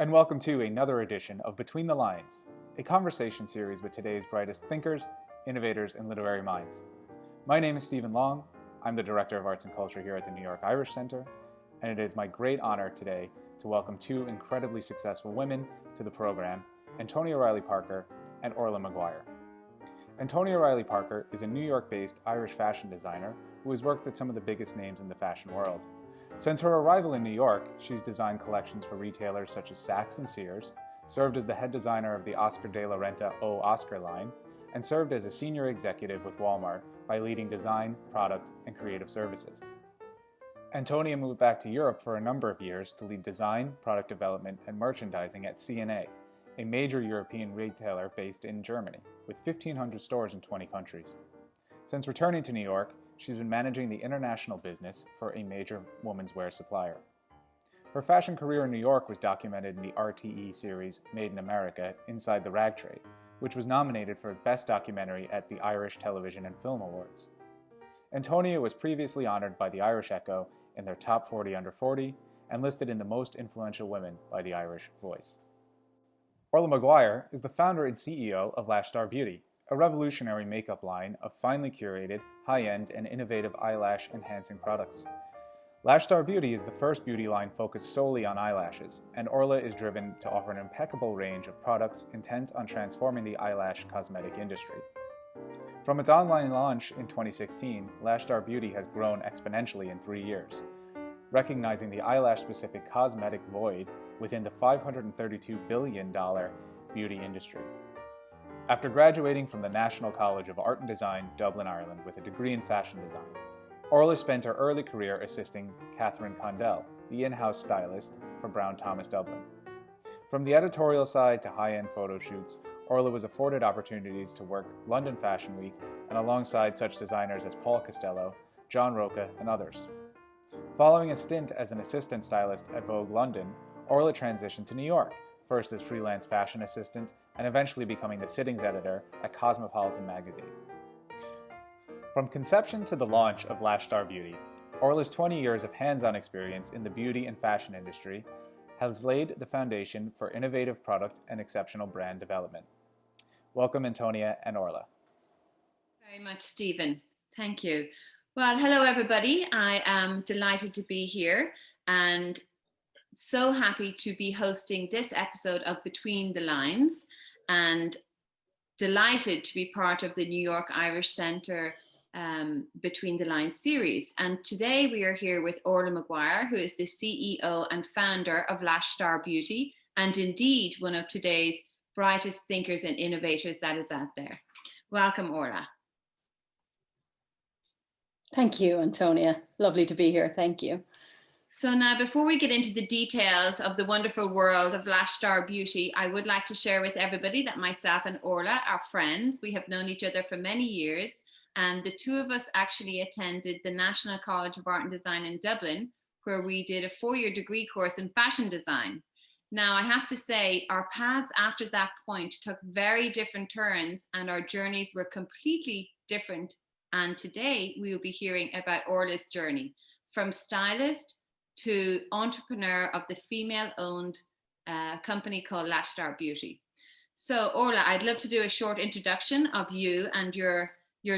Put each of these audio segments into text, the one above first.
and welcome to another edition of Between the Lines, a conversation series with today's brightest thinkers, innovators, and literary minds. My name is Stephen Long. I'm the Director of Arts and Culture here at the New York Irish Center, and it is my great honor today to welcome two incredibly successful women to the program, Antonia Reilly-Parker and Orla Maguire. Antonia Reilly-Parker is a New York-based Irish fashion designer who has worked with some of the biggest names in the fashion world. Since her arrival in New York, she's designed collections for retailers such as Saks and Sears, served as the head designer of the Oscar de la Renta O Oscar line, and served as a senior executive with Walmart by leading design, product, and creative services. Antonia moved back to Europe for a number of years to lead design, product development, and merchandising at C&A, a major European retailer based in Germany, with 1,500 stores in 20 countries. Since returning to New York, she's been managing the international business for a major women's wear supplier. Her fashion career in New York was documented in the RTE series Made in America, Inside the Rag Trade, which was nominated for Best Documentary at the Irish Television and Film Awards. Antonia was previously honored by the Irish Echo in their Top 40 Under 40 and listed in the Most Influential Women by the Irish Voice. Orla Maguire is the founder and CEO of Lash Star Beauty, a revolutionary makeup line of finely curated, high-end, and innovative eyelash-enhancing products. Lash Star Beauty is the first beauty line focused solely on eyelashes, and Orla is driven to offer an impeccable range of products intent on transforming the eyelash cosmetic industry. From its online launch in 2016, Lash Star Beauty has grown exponentially in 3 years, recognizing the eyelash-specific cosmetic void within the $532 billion beauty industry. After graduating from the National College of Art and Design, Dublin, Ireland, with a degree in fashion design, Orla spent her early career assisting Catherine Condell, the in-house stylist for Brown Thomas Dublin. From the editorial side to high-end photo shoots, Orla was afforded opportunities to work London Fashion Week and alongside such designers as Paul Costello, John Roca, and others. Following a stint as an assistant stylist at Vogue London, Orla transitioned to New York, first as freelance fashion assistant and eventually becoming the sittings editor at Cosmopolitan magazine. From conception to the launch of Lash Star Beauty, Orla's 20 years of hands-on experience in the beauty and fashion industry has laid the foundation for innovative product and exceptional brand development. Welcome, Antonia and Orla. Very much, Stephen. Thank you. Well, hello, everybody. I am delighted to be here and so happy to be hosting this episode of Between the Lines and delighted to be part of the New York Irish Center Between the Lines series. And today we are here with Orla Maguire, who is the CEO and founder of Lash Star Beauty, and indeed one of today's brightest thinkers and innovators that is out there. Welcome, Orla. Thank you, Antonia. Lovely to be here. Thank you. So now, before we get into the details of the wonderful world of Lash Star Beauty, I would like to share with everybody that myself and Orla are friends. We have known each other for many years, and the two of us actually attended the National College of Art and Design in Dublin, where we did a 4-year degree course in fashion design. Now, I have to say, our paths after that point took very different turns, and our journeys were completely different. And today we will be hearing about Orla's journey from stylist to entrepreneur of the female-owned company called Lash Star Beauty. So Orla, I'd love to do a short introduction of you and your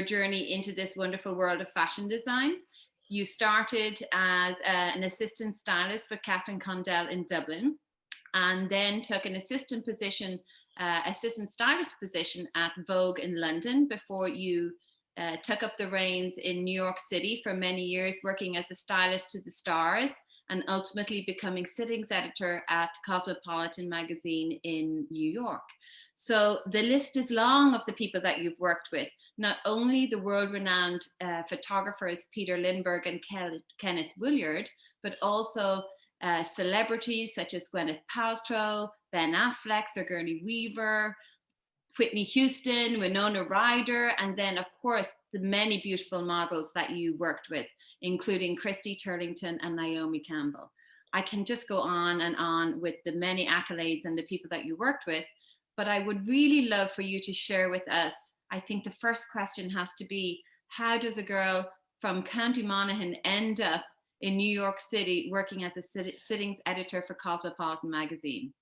journey into this wonderful world of fashion design. You started as an assistant stylist for Catherine Condell in Dublin, and then took an assistant stylist position at Vogue in London before you took up the reins in New York City for many years, working as a stylist to the stars and ultimately becoming sittings editor at Cosmopolitan magazine in New York. So the list is long of the people that you've worked with, not only the world-renowned photographers Peter Lindbergh and Kenneth Williard, but also celebrities such as Gwyneth Paltrow, Ben Affleck, Sigourney Weaver, Whitney Houston, Winona Ryder, and then of course the many beautiful models that you worked with, including Christy Turlington and Naomi Campbell. I can just go on and on with the many accolades and the people that you worked with, but I would really love for you to share with us. I think the first question has to be, how does a girl from County Monaghan end up in New York City working as a sittings editor for Cosmopolitan magazine?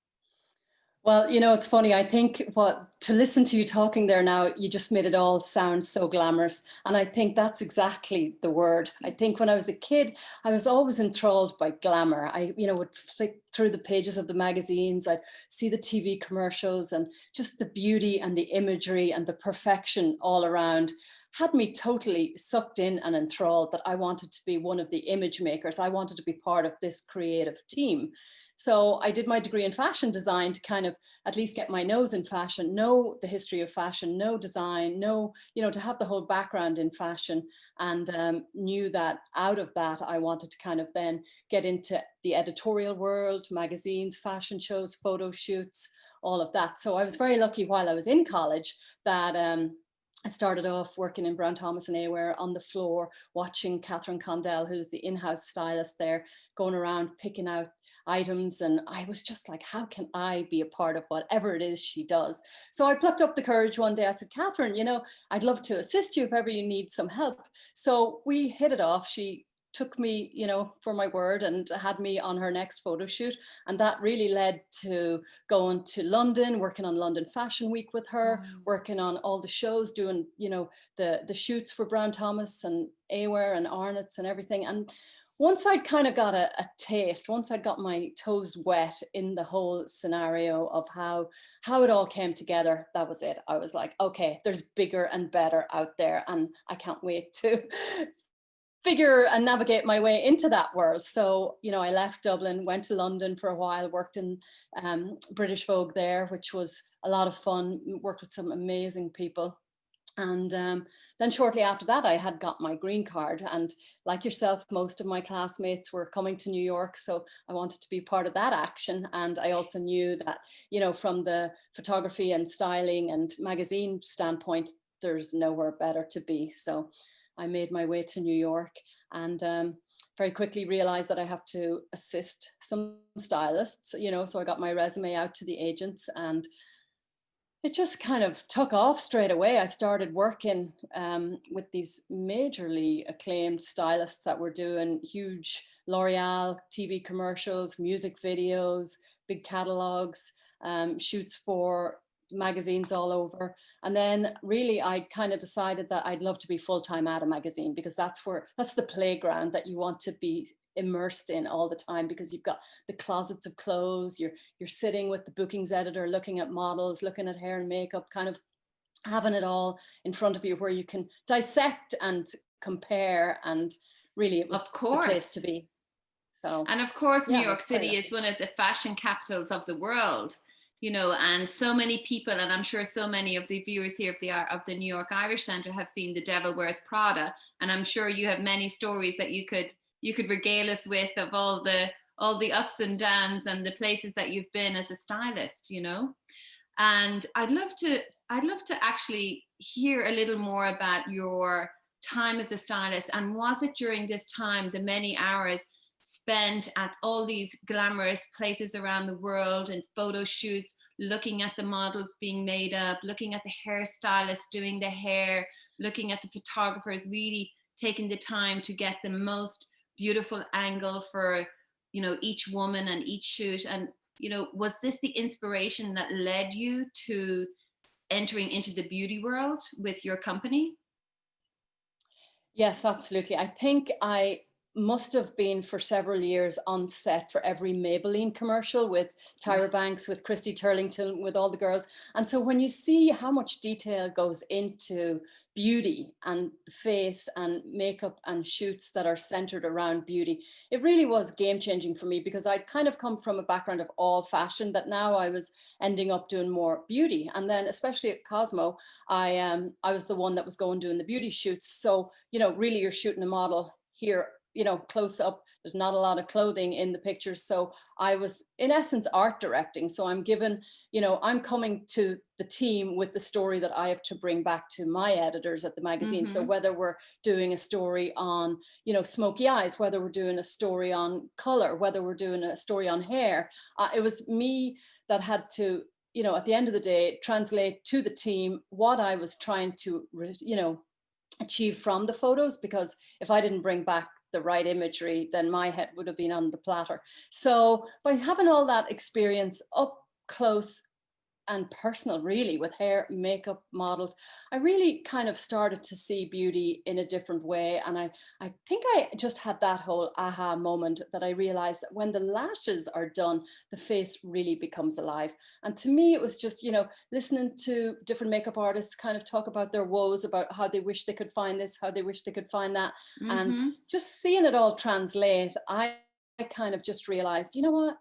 Well, it's funny. I think to listen to you talking there now, you just made it all sound so glamorous. And I think that's exactly the word. I think when I was a kid, I was always enthralled by glamour. I, would flick through the pages of the magazines. I'd see the TV commercials and just the beauty and the imagery and the perfection all around had me totally sucked in and enthralled that I wanted to be one of the image makers. I wanted to be part of this creative team. So I did my degree in fashion design to kind of at least get my nose in fashion, know the history of fashion, know design, know, to have the whole background in fashion, and knew that out of that, I wanted to kind of then get into the editorial world, magazines, fashion shows, photo shoots, all of that. So I was very lucky while I was in college that I started off working in Brown Thomas and Awear on the floor, watching Catherine Condell, who's the in-house stylist there, going around picking out items. And I was just like, how can I be a part of whatever it is she does? So I plucked up the courage one day. I said, Catherine, I'd love to assist you if ever you need some help. So we hit it off. She took me, for my word, and had me on her next photo shoot. And that really led to going to London, working on London Fashion Week with her, working on all the shows, doing, the shoots for Brown Thomas and Awear and Arnott's and everything. And once I'd kind of got a taste, once I got my toes wet in the whole scenario of how it all came together, that was it. I was like, okay, there's bigger and better out there, and I can't wait to figure and navigate my way into that world. So, I left Dublin, went to London for a while, worked in British Vogue there, which was a lot of fun, worked with some amazing people. And then shortly after that, I had got my green card. And like yourself, most of my classmates were coming to New York. So I wanted to be part of that action. And I also knew that, from the photography and styling and magazine standpoint, there's nowhere better to be. So I made my way to New York and very quickly realized that I have to assist some stylists, so I got my resume out to the agents, and it just kind of took off straight away. I started working with these majorly acclaimed stylists that were doing huge L'Oreal TV commercials, music videos, big catalogs, shoots for magazines all over. And then really I kind of decided that I'd love to be full-time at a magazine, because that's the playground that you want to be immersed in all the time, because you've got the closets of clothes, you're sitting with the bookings editor, looking at models, looking at hair and makeup, kind of having it all in front of you where you can dissect and compare. And really it was Of the place course. to be. So, And of course, New yeah, I York was very City is lucky. one of the fashion capitals of the world, and so many people, and I'm sure so many of the viewers here of the New York Irish Centre have seen The Devil Wears Prada, and I'm sure you have many stories that you could regale us with of all the ups and downs and the places that you've been as a stylist, And I'd love to actually hear a little more about your time as a stylist, and was it during this time the many hours spent at all these glamorous places around the world and photo shoots, looking at the models being made up, looking at the hairstylists doing the hair, looking at the photographers really taking the time to get the most beautiful angle for each woman and each shoot? And was this the inspiration that led you to entering into the beauty world with your company? Yes, absolutely. I think I must have been for several years on set for every Maybelline commercial with Tyra Banks, with Christy Turlington, with all the girls. And so when you see how much detail goes into beauty and the face and makeup and shoots that are centered around beauty, it really was game changing for me, because I'd kind of come from a background of all fashion, that now I was ending up doing more beauty. And then especially at Cosmo, I was the one that was going doing the beauty shoots. So, really you're shooting a model here, close up. There's not a lot of clothing in the pictures. So I was in essence art directing. So I'm given, I'm coming to the team with the story that I have to bring back to my editors at the magazine. So Mm-hmm. whether we're doing a story on, smoky eyes, whether we're doing a story on color, whether we're doing a story on hair, it was me that had to, at the end of the day, translate to the team what I was trying to, achieve from the photos, because if I didn't bring back the right imagery, then my head would have been on the platter. So by having all that experience up close and personal, really, with hair, makeup, models. I really kind of started to see beauty in a different way. And I think I just had that whole aha moment that I realized that when the lashes are done, the face really becomes alive. And to me, it was just, listening to different makeup artists kind of talk about their woes, about how they wish they could find this, how they wish they could find that. And Mm-hmm. just seeing it all translate, I kind of just realized, you know what?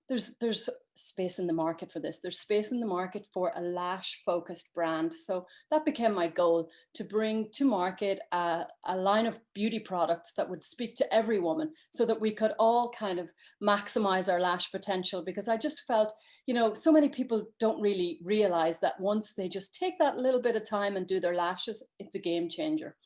There's space in the market for this. There's space in the market for a lash focused brand. So that became my goal, to bring to market a line of beauty products that would speak to every woman, so that we could all kind of maximize our lash potential. Because I just felt, so many people don't really realize that once they just take that little bit of time and do their lashes, it's a game changer,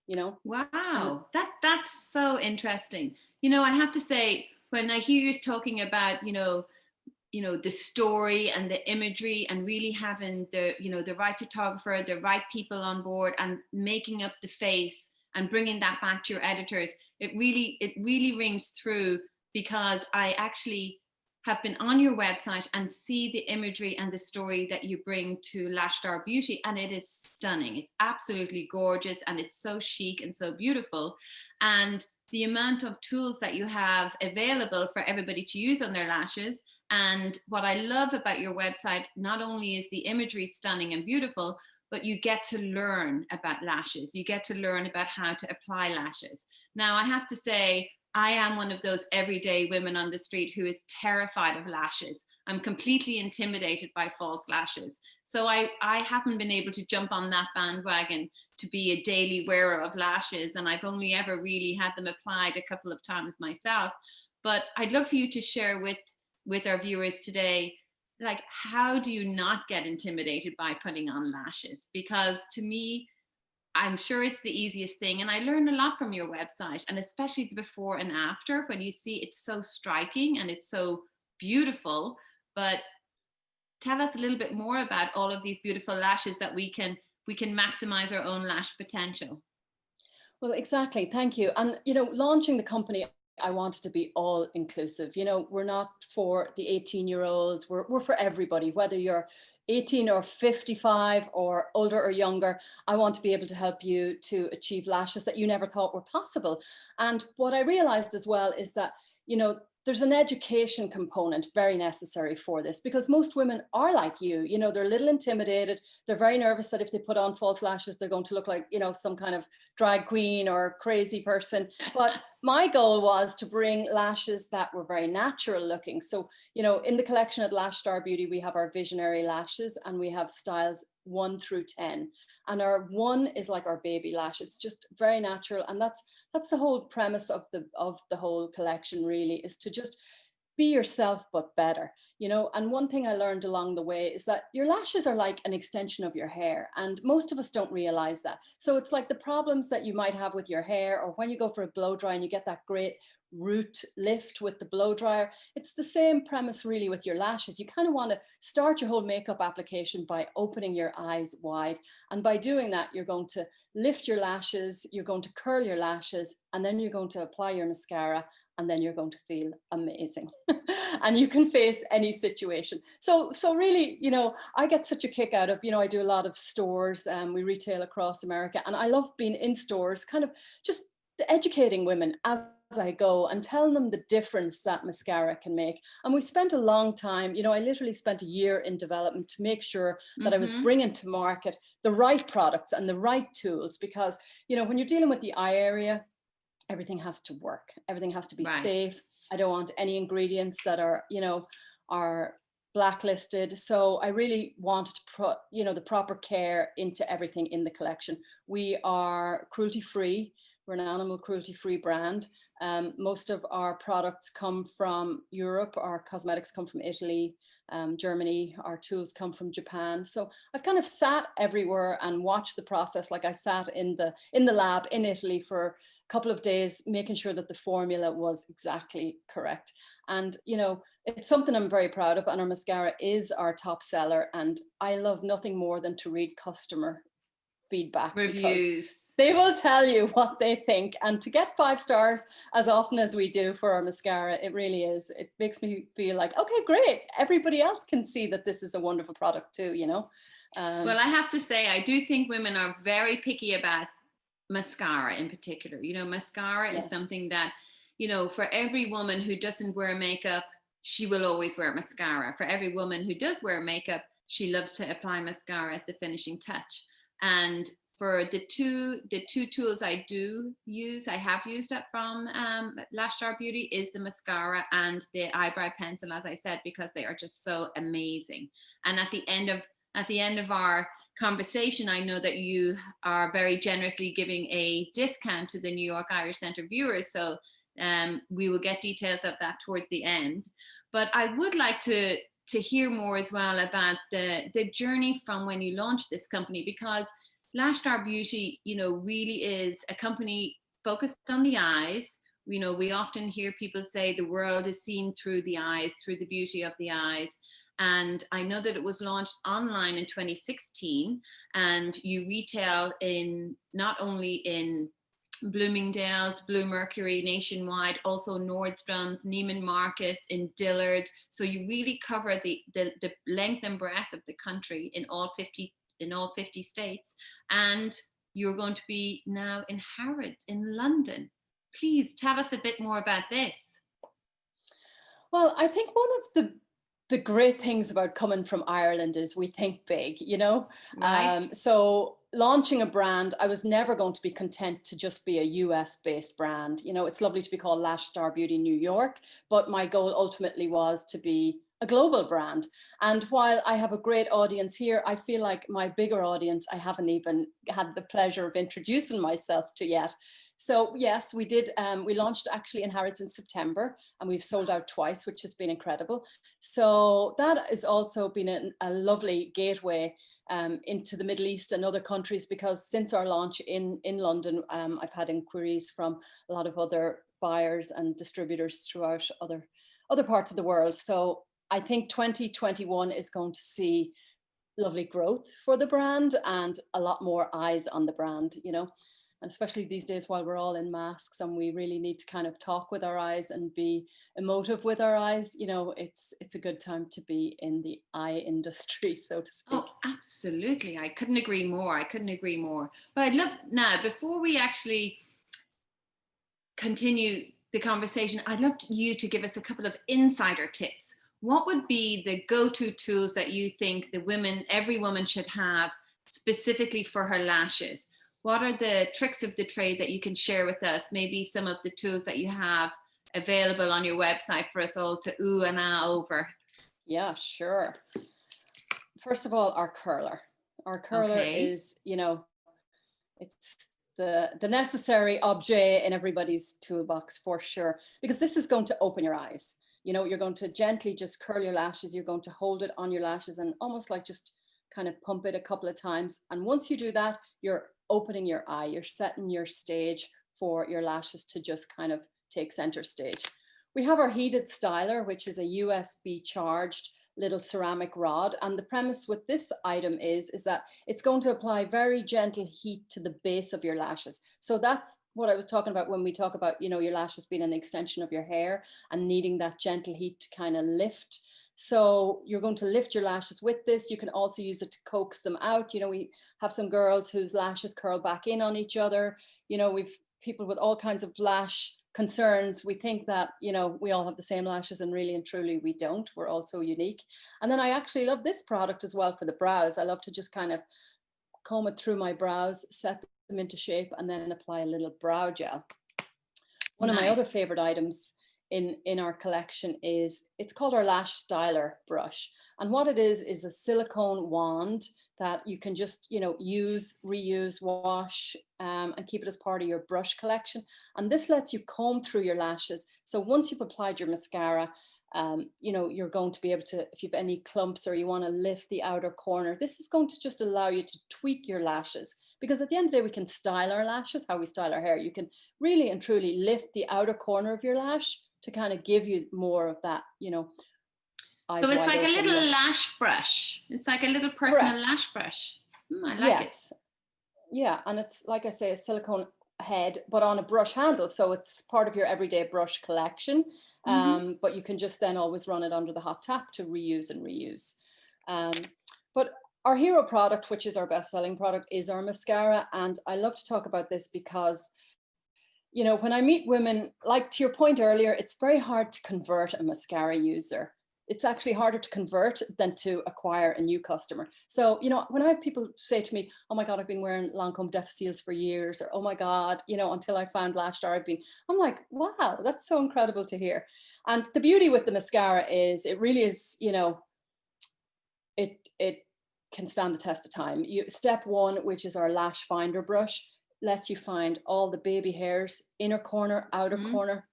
and Wow, that's so interesting. I have to say, when I hear you talking about, the story and the imagery, and really having the right photographer, the right people on board, and making up the face and bringing that back to your editors, it really rings through, because I actually have been on your website and see the imagery and the story that you bring to Lash Star Beauty, and it is stunning. It's absolutely gorgeous, and it's so chic and so beautiful. And the amount of tools that you have available for everybody to use on their lashes. And what I love about your website, not only is the imagery stunning and beautiful, but you get to learn about lashes. You get to learn about how to apply lashes. Now, I have to say, I am one of those everyday women on the street who is terrified of lashes. I'm completely intimidated by false lashes. So I haven't been able to jump on that bandwagon to be a daily wearer of lashes. And I've only ever really had them applied a couple of times myself. But I'd love for you to share with our viewers today, like, how do you not get intimidated by putting on lashes? Because to me, I'm sure it's the easiest thing. And I learned a lot from your website, and especially the before and after, when you see it's so striking and it's so beautiful. But tell us a little bit more about all of these beautiful lashes that we can maximize our own lash potential. Well, exactly. Thank you. And, launching the company, I wanted to be all inclusive. We're not for the 18-year-olds. We're for everybody, whether you're 18 or 55 or older or younger. I want to be able to help you to achieve lashes that you never thought were possible. And what I realized as well is that, there's an education component very necessary for this, because most women are like you, they're a little intimidated. They're very nervous that if they put on false lashes, they're going to look like, some kind of drag queen or crazy person. But my goal was to bring lashes that were very natural looking. So, in the collection at Lash Star Beauty, we have our visionary lashes, and we have styles 1 through 10. And our 1 is like our baby lash. It's just very natural. And that's the whole premise of the whole collection, really, is to just be yourself, but better. And one thing I learned along the way is that your lashes are like an extension of your hair, and most of us don't realize that. So it's like the problems that you might have with your hair, or when you go for a blow dry and you get that great root lift with the blow dryer. It's the same premise really with your lashes. You kind of want to start your whole makeup application by opening your eyes wide, and by doing that, you're going to lift your lashes, you're going to curl your lashes, and then you're going to apply your mascara, and then you're going to feel amazing. And you can face any situation. So really, I get such a kick out of, I do a lot of stores, we retail across America, and I love being in stores, kind of just educating women as I go, and telling them the difference that mascara can make. And we spent a long time, I literally spent a year in development to make sure that I was Mm-hmm. bringing to market the right products and the right tools, because, when you're dealing with the eye area, everything has to work. Everything has to be Right. safe. I don't want any ingredients that are, are blacklisted. So I really wanted to put, the proper care into everything in the collection. We are cruelty free. We're an animal cruelty free brand. Most of our products come from Europe. Our cosmetics come from Italy, Germany. Our tools come from Japan. So I've kind of sat everywhere and watched the process. Like I sat in the lab in Italy for couple of days, making sure that the formula was exactly correct. And, it's something I'm very proud of. And our mascara is our top seller. And I love nothing more than to read customer feedback, because Reviews. they will tell you what they think. And to get 5 stars as often as we do for our mascara, it really is. It makes me feel like, okay, great. Everybody else can see that this is a wonderful product too, you know. Well, I have to say, I do think women are very picky about mascara in particular. You know, mascara is Yes. something that, you know, for every woman who doesn't wear makeup, she will always wear mascara. For every woman who does wear makeup, she loves to apply mascara as the finishing touch. And for the two tools I do use, I have used it from Lash Star Beauty, is the mascara and the eyebrow pencil, as I said, because they are just so amazing. And at the end of our conversation, I know that you are very generously giving a discount to the New York Irish Centre viewers. So we will get details of that towards the end. But I would like to hear more as well about the journey from when you launched this company, because Lash Star Beauty, you know, really is a company focused on the eyes. You know, we often hear people say the world is seen through the eyes, through the beauty of the eyes. And I know that it was launched online in 2016, and you retail in not only in Bloomingdale's, Bluemercury nationwide, also Nordstrom's, Neiman Marcus, in Dillard. So you really cover the length and breadth of the country in all 50 states. And you're going to be now in Harrods in London. Please tell us a bit more about this. Well, I think one of the great things about coming from Ireland is we think big, you know. Right. So launching a brand, I was never going to be content to just be a US based brand. You know, it's lovely to be called Lash Star Beauty New York, but my goal ultimately was to be a global brand. And while I have a great audience here, I feel like my bigger audience, I haven't even had the pleasure of introducing myself to yet. So yes, we did. We launched actually in Harrods in September, and we've sold out twice, which has been incredible. So that has also been a lovely gateway into the Middle East and other countries, because since our launch in London, I've had inquiries from a lot of other buyers and distributors throughout other parts of the world. So I think 2021 is going to see lovely growth for the brand and a lot more eyes on the brand, you know. And especially these days, while we're all in masks and we really need to kind of talk with our eyes and be emotive with our eyes, you know, it's a good time to be in the eye industry, so to speak. Oh, absolutely. I couldn't agree more. But I'd love now, before we actually continue the conversation, I'd love you to give us a couple of insider tips. What would be the go-to tools that you think every woman should have specifically for her lashes? What are the tricks of the trade that you can share with us? Maybe some of the tools that you have available on your website for us all to ooh and ah over. Yeah, sure. First of all, our curler. Our curler Okay. is, you know, it's the necessary objet in everybody's toolbox for sure, because this is going to open your eyes. You know, you're going to gently just curl your lashes. You're going to hold it on your lashes and almost like just kind of pump it a couple of times. And once you do that, you're opening your eye. You're setting your stage for your lashes to just kind of take center stage. We have our heated styler, which is a USB charged little ceramic rod. And the premise with this item is that it's going to apply very gentle heat to the base of your lashes. So that's what I was talking about when we talk about, you know, your lashes being an extension of your hair and needing that gentle heat to kind of lift. So you're going to lift your lashes with this. You can also use it to coax them out. You know, we have some girls whose lashes curl back in on each other. You know, we've people with all kinds of lash concerns. We think that, you know, we all have the same lashes, and really and truly we don't. We're all so unique. And then I actually love this product as well for the brows. I love to just kind of comb it through my brows, set them into shape, and then apply a little brow gel. One of my other favorite items in our collection is, it's called our Lash Styler brush. And what it is a silicone wand that you can just, you know, use, reuse, wash, and keep it as part of your brush collection. And this lets you comb through your lashes. So once you've applied your mascara, you know, you're going to be able to, if you've any clumps or you want to lift the outer corner, this is going to just allow you to tweak your lashes. Because at the end of the day, we can style our lashes, how we style our hair. You can really and truly lift the outer corner of your lash to kind of give you more of that, you know, eyes So it's wide like a open little look. lash brush. It's like a little personal Correct. lash brush. I like it. Yes. Yeah, and it's like I say, a silicone head, but on a brush handle. So it's part of your everyday brush collection. Hmm. But you can just then always run it under the hot tap to reuse and reuse. Um, but our hero product, which is our best-selling product, is our mascara. And I love to talk about this because, you know, when I meet women, like to your point earlier, it's very hard to convert a mascara user. It's actually harder to convert than to acquire a new customer. So, you know, when I have people say to me, oh my God, I've been wearing Lancome Defaciles for years, or oh my God, you know, until I found Lash Star, I'm like, wow, that's so incredible to hear. And the beauty with the mascara is it really is, you know, it can stand the test of time. Step one, which is our lash finder brush, lets you find all the baby hairs, inner corner, outer corner.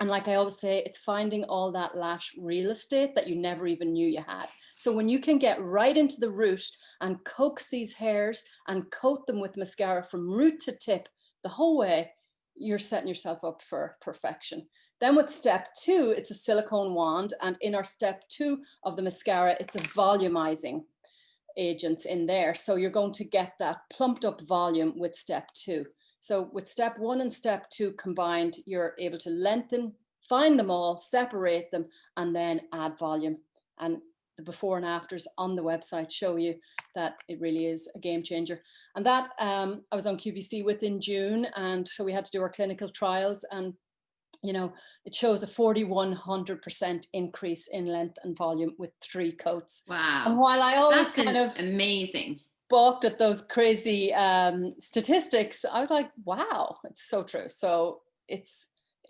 And like I always say, it's finding all that lash real estate that you never even knew you had. So when you can get right into the root and coax these hairs and coat them with mascara from root to tip the whole way, you're setting yourself up for perfection. Then with step two, it's a silicone wand. And in our step two of the mascara, it's a volumizing agents in there. So you're going to get that plumped up volume with step two. So with step one and step two combined, you're able to lengthen, find them all, separate them, and then add volume. And the before and afters on the website show you that it really is a game changer. And that I was on QVC with in June. And so we had to do our clinical trials, and you know, it shows a 4,100% increase in length and volume with 3 coats. Wow. And while I always That's kind of amazing. balked at those crazy statistics, I was like, wow, it's so true. So it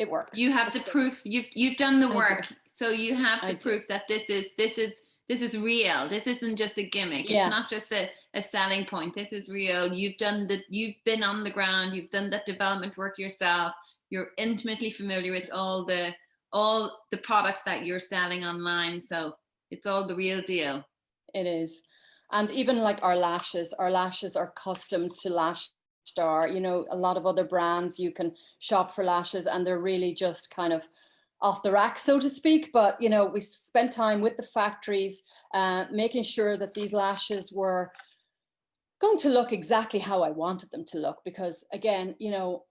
works. You have the proof. You've done the work. So you have the proof that this is real. This isn't just a gimmick. It's not just a selling point. This is real. You've been on the ground. You've done that development work yourself. You're intimately familiar with all the products that you're selling online. So it's all the real deal. It is. And even like our lashes are custom to Lash Star. You know, a lot of other brands you can shop for lashes and they're really just kind of off the rack, so to speak. But, you know, we spent time with the factories, making sure that these lashes were going to look exactly how I wanted them to look. Because again, you know,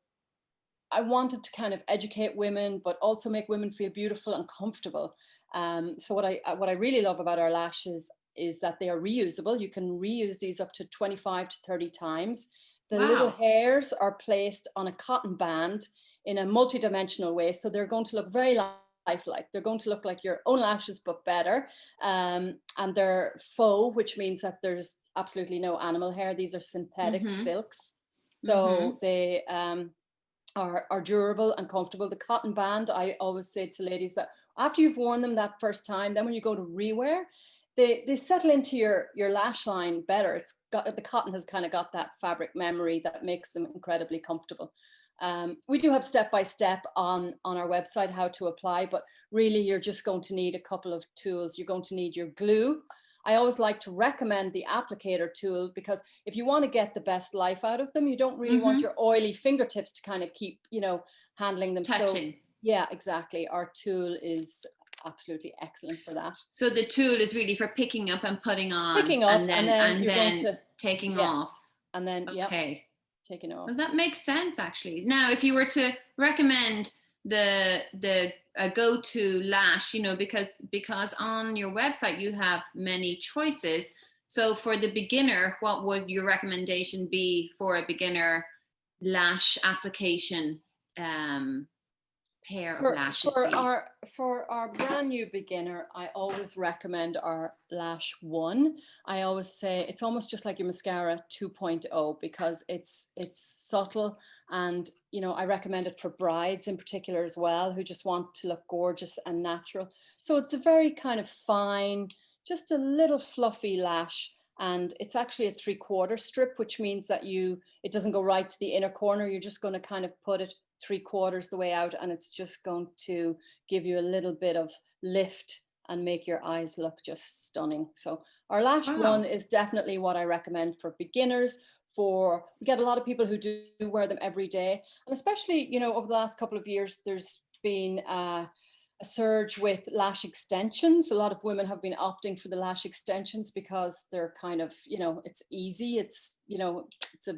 I wanted to kind of educate women, but also make women feel beautiful and comfortable. So what I really love about our lashes is that they are reusable. You can reuse these up to 25 to 30 times. The little hairs are placed on a cotton band in a multi-dimensional way. So they're going to look very lifelike. They're going to look like your own lashes, but better. And they're faux, which means that there's absolutely no animal hair. These are synthetic silks. So they are durable and comfortable. The cotton band, I always say to ladies that after you've worn them that first time, then when you go to rewear, they settle into your lash line better. The cotton has kind of got that fabric memory that makes them incredibly comfortable. We do have step-by-step on our website how to apply, but really you're just going to need a couple of tools. You're going to need your glue. I always like to recommend the applicator tool because if you want to get the best life out of them, you don't really want your oily fingertips to kind of keep, you know, handling them. Touching. So yeah, exactly. Our tool is absolutely excellent for that. So the tool is really for picking up and putting on. Picking up and then you're going to taking off. And then, okay. Taking off. Well, that makes sense actually. Now, if you were to recommend the go-to lash, you know, because on your website you have many choices. So for the beginner, what would your recommendation be for a beginner lash application pair of lashes? For our brand new beginner, I always recommend our Lash 1. I always say it's almost just like your mascara 2.0 because it's subtle, and you know, I recommend it for brides in particular as well who just want to look gorgeous and natural. So it's a very kind of fine, just a little fluffy lash. And it's actually a 3/4 strip, which means that it doesn't go right to the inner corner. You're just going to kind of put it 3/4 the way out, and it's just going to give you a little bit of lift and make your eyes look just stunning. So our Lash 1 is definitely what I recommend for beginners. We get a lot of people who do wear them every day, and especially, you know, over the last couple of years, there's been a surge with lash extensions. A lot of women have been opting for the lash extensions because they're kind of, you know, it's easy. It's, you know, it's a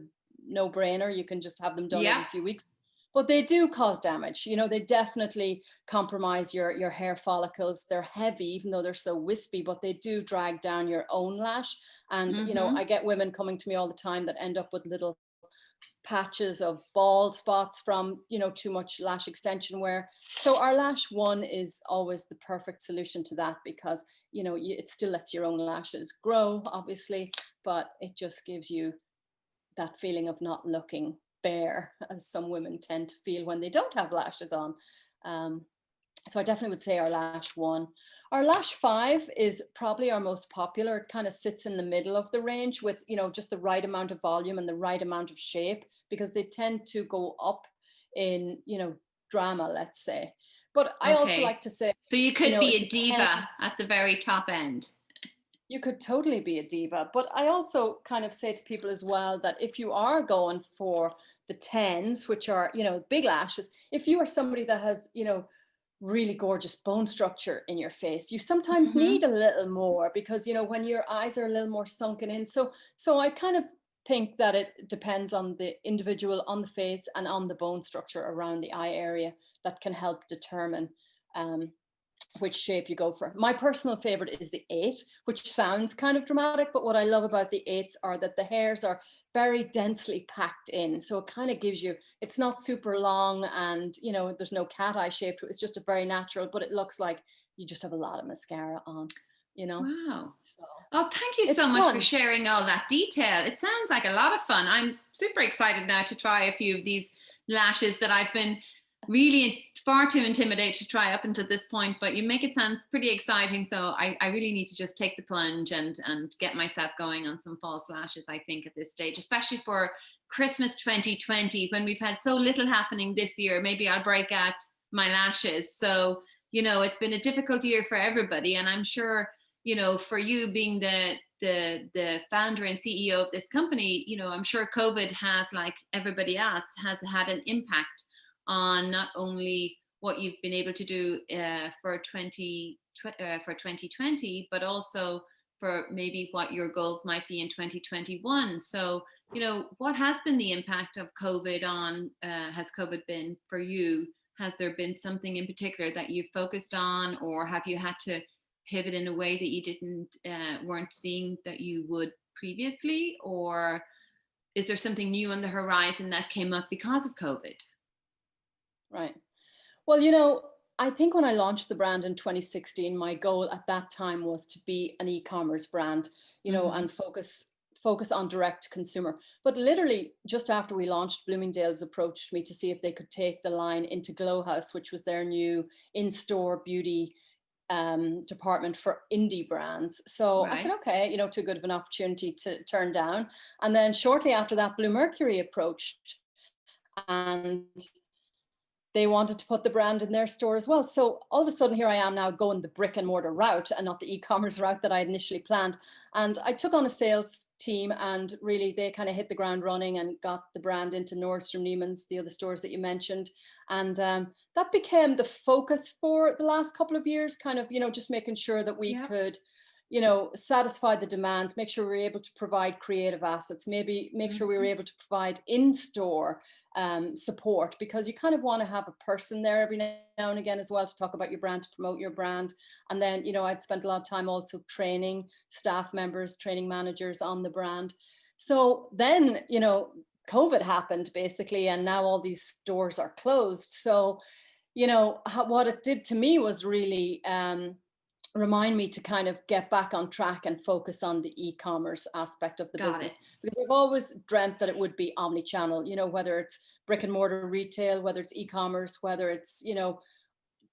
no brainer. You can just have them done Yeah. every few weeks. But they do cause damage. You know, they definitely compromise your hair follicles. They're heavy, even though they're so wispy, but they do drag down your own lash. And, you know, I get women coming to me all the time that end up with little patches of bald spots from, you know, too much lash extension wear. So our Lash One is always the perfect solution to that, because, you know, it still lets your own lashes grow, obviously, but it just gives you that feeling of not looking bare, as some women tend to feel when they don't have lashes on. Um, so I definitely would say our Lash One. Our Lash Five is probably our most popular. It kind of sits in the middle of the range with, you know, just the right amount of volume and the right amount of shape, because they tend to go up in, you know, drama, let's say. But I also Okay. like to say, So you you could know, be it a depends. diva at the very top end. You could totally be a diva. But I also kind of say to people as well that if you are going for the tens, which are, you know, big lashes, if you are somebody that has, you know, really gorgeous bone structure in your face, you sometimes need a little more, because, you know, when your eyes are a little more sunken in. So I kind of think that it depends on the individual, on the face, and on the bone structure around the eye area, that can help determine um, which shape you go for. My personal favorite is the 8, which sounds kind of dramatic, but what I love about the 8s are that the hairs are very densely packed in. So it kind of gives you, it's not super long, and, you know, there's no cat eye shape. It's just a very natural, but it looks like you just have a lot of mascara on, you know? Wow. So Oh, thank you it's so much for fun. sharing all that detail. It sounds like a lot of fun. I'm super excited now to try a few of these lashes that I've been really far too intimidated to try up until this point, but you make it sound pretty exciting. So I really need to just take the plunge and get myself going on some false lashes, I think, at this stage, especially for Christmas 2020, when we've had so little happening this year. Maybe I'll break out my lashes. So, you know, it's been a difficult year for everybody. And I'm sure, you know, for you being the founder and CEO of this company, you know, I'm sure COVID has, like everybody else, has had an impact on not only what you've been able to do for 2020, but also for maybe what your goals might be in 2021. So, you know, what has been the impact of COVID on, has COVID been for you? Has there been something in particular that you've focused on, or have you had to pivot in a way that you weren't seeing that you would previously? Or is there something new on the horizon that came up because of COVID? Right. Well, you know, I think when I launched the brand in 2016, my goal at that time was to be an e-commerce brand, you know, and focus on direct to consumer. But literally just after we launched, Bloomingdale's approached me to see if they could take the line into Glow House, which was their new in-store beauty department for indie brands. So I said, Right. okay, you know, too good of an opportunity to turn down. And then shortly after that, Blue Mercury approached, and they wanted to put the brand in their store as well. So all of a sudden, here I am now going the brick and mortar route and not the e-commerce route that I initially planned. And I took on a sales team, and really they kind of hit the ground running and got the brand into Nordstrom, Neiman's, the other stores that you mentioned. And that became the focus for the last couple of years, kind of, you know, just making sure that we Yep. could, you know, satisfy the demands, make sure we were able to provide creative assets, maybe make sure we were able to provide in-store support, because you kind of want to have a person there every now and again as well to talk about your brand, to promote your brand. And then, you know, I'd spent a lot of time also training staff members, training managers on the brand. So then, you know, COVID happened basically, and now all these stores are closed. So, you know, what it did to me was really remind me to kind of get back on track and focus on the e-commerce aspect of the Got it. business, because I've always dreamt that it would be omni-channel, you know, whether it's brick and mortar retail, whether it's e-commerce, whether it's, you know,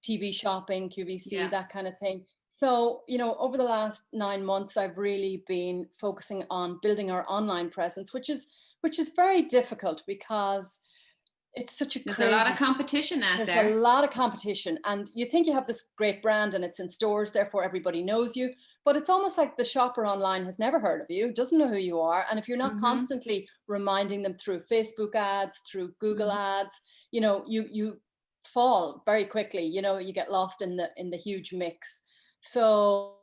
TV shopping, QVC, Yeah. that kind of thing. So, you know, over the last 9 months, I've really been focusing on building our online presence, which is very difficult, because it's such a There's a lot crazy, of competition out there's a there. lot of competition, and you think you have this great brand and it's in stores, therefore everybody knows you. But it's almost like the shopper online has never heard of you, doesn't know who you are. And if you're not hmm constantly reminding them through Facebook ads, through Google ads, you know, you fall very quickly, you know, you get lost in the huge mix. So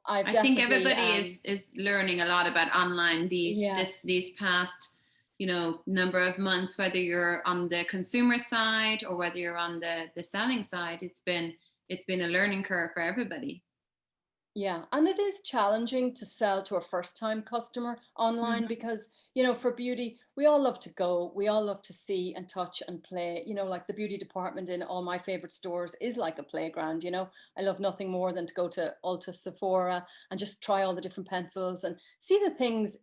I've I think definitely everybody is learning a lot about online yes, these past number of months, whether you're on the consumer side or whether you're on the selling side. It's been a learning curve for everybody. Yeah, and it is challenging to sell to a first-time customer online Mhm. because, for beauty, we all love to go, we all love to see and touch and play. Like the beauty department in all my favorite stores is like a playground. I love nothing more than to go to Ulta, Sephora, and just try all the different pencils and see the things,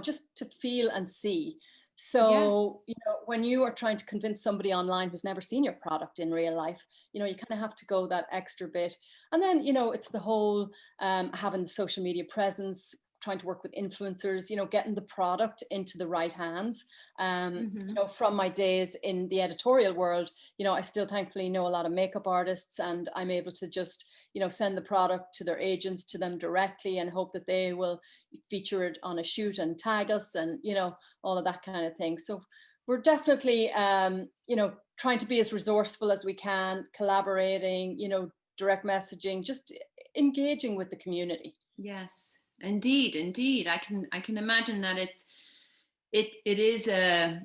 just to feel and see. Yes. So, when you are trying to convince somebody online who's never seen your product in real life, you kind of have to go that extra bit. And then, it's the whole having the social media presence, trying to work with influencers, getting the product into the right hands. Hmm. From my days in the editorial world, I still thankfully know a lot of makeup artists, and I'm able to just, send the product to their agents, to them directly, and hope that they will feature it on a shoot and tag us, and, all of that kind of thing. So we're definitely, trying to be as resourceful as we can, collaborating, direct messaging, just engaging with the community. Yes, indeed. I can imagine that it is a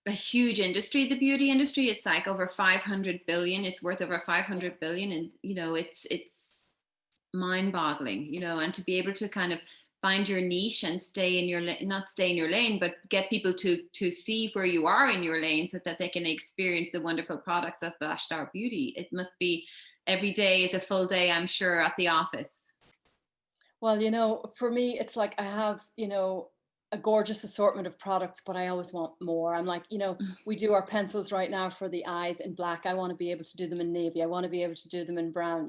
huge industry, the beauty industry. It's like over 500 billion. It's worth over 500 billion, and it's mind-boggling. And to be able to kind of find your niche and stay in your not stay in your lane, but get people to see where you are in your lane so that they can experience the wonderful products of Lash Star Beauty. It must be every day is a full day, I'm sure, at the office. Well, for me, it's like I have, a gorgeous assortment of products, but I always want more. I'm like, we do our pencils right now for the eyes in black. I want to be able to do them in navy. I want to be able to do them in brown.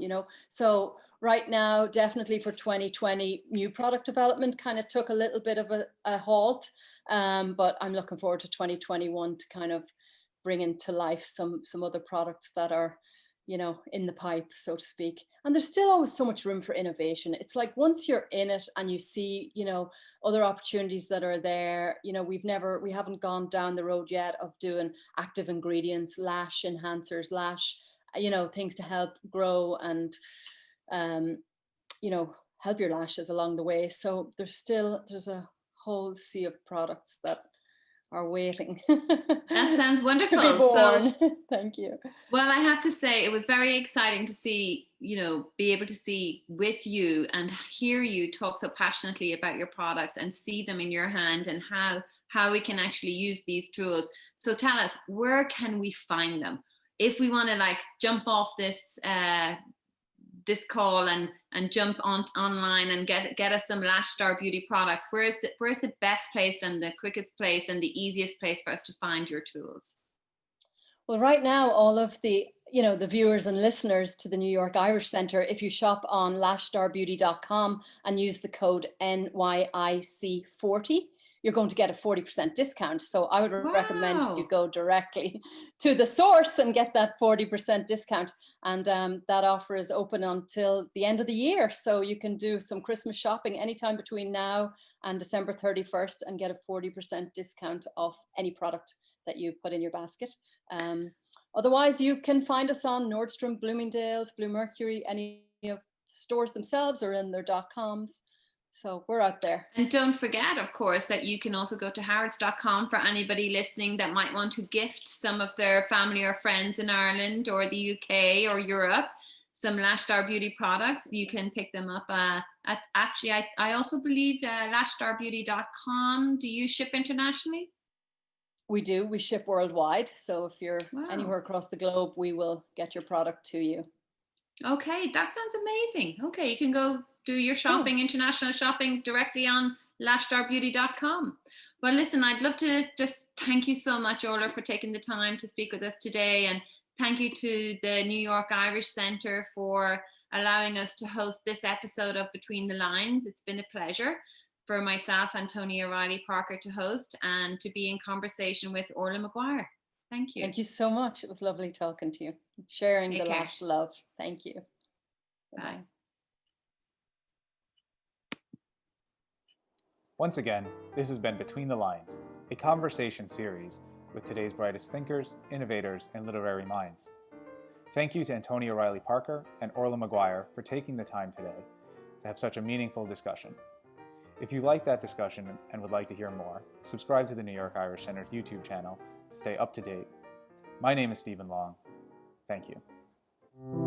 So right now, definitely for 2020, new product development kind of took a little bit of a halt. But I'm looking forward to 2021 to kind of bring into life some other products that are, in the pipe, so to speak. And there's still always so much room for innovation. It's like once you're in it and you see, other opportunities that are there, we haven't gone down the road yet of doing active ingredients, lash enhancers, lash, things to help grow and, um, help your lashes along the way. So there's a whole sea of products that are waiting That sounds to be wonderful. So, born. Thank you. well, I have to say it was very exciting to see, be able to see with you and hear you talk so passionately about your products and see them in your hand, and how we can actually use these tools. So tell us, where can we find them? If we want to like jump off this call and jump on online and get us some Lash Star Beauty products, where's the best place and the quickest place and the easiest place for us to find your tools? Well, right now, all of the viewers and listeners to the New York Irish Centre, if you shop on lashstarbeauty.com and use the code NYIC40, you're going to get a 40% discount. So I would recommend you Wow. go directly to the source and get that 40% discount. And that offer is open until the end of the year. So you can do some Christmas shopping anytime between now and December 31st and get a 40% discount off any product that you put in your basket. Um, Otherwise, you can find us on Nordstrom, Bloomingdale's, Bluemercury, any of the stores themselves or in their .coms. So we're out there. And don't forget, of course, that you can also go to harrods.com for anybody listening that might want to gift some of their family or friends in Ireland or the UK or Europe some Lash Star Beauty products. You can pick them up at actually, I also believe lashstarbeauty.com. Do you ship internationally? We do. We ship worldwide. So if you're Wow. anywhere across the globe, we will get your product to you. Okay, that sounds amazing. Okay, you can go do your Yeah. shopping, international shopping, directly on lashstarbeauty.com. Well, listen, I'd love to just thank you so much, Orla, for taking the time to speak with us today. And thank you to the New York Irish Centre for allowing us to host this episode of Between the Lines. It's been a pleasure for myself, Antonia Reilly-Parker, to host and to be in conversation with Orla Maguire. Thank you. Thank you so much. It was lovely talking to you, sharing Take the care. lash love. Thank you. Bye. Bye-bye. Once again, this has been Between the Lines, a conversation series with today's brightest thinkers, innovators, and literary minds. Thank you to Antonia Reilly-Parker and Orla Maguire for taking the time today to have such a meaningful discussion. If you like that discussion and would like to hear more, subscribe to the New York Irish Center's YouTube channel to stay up to date. My name is Stephen Long. Thank you.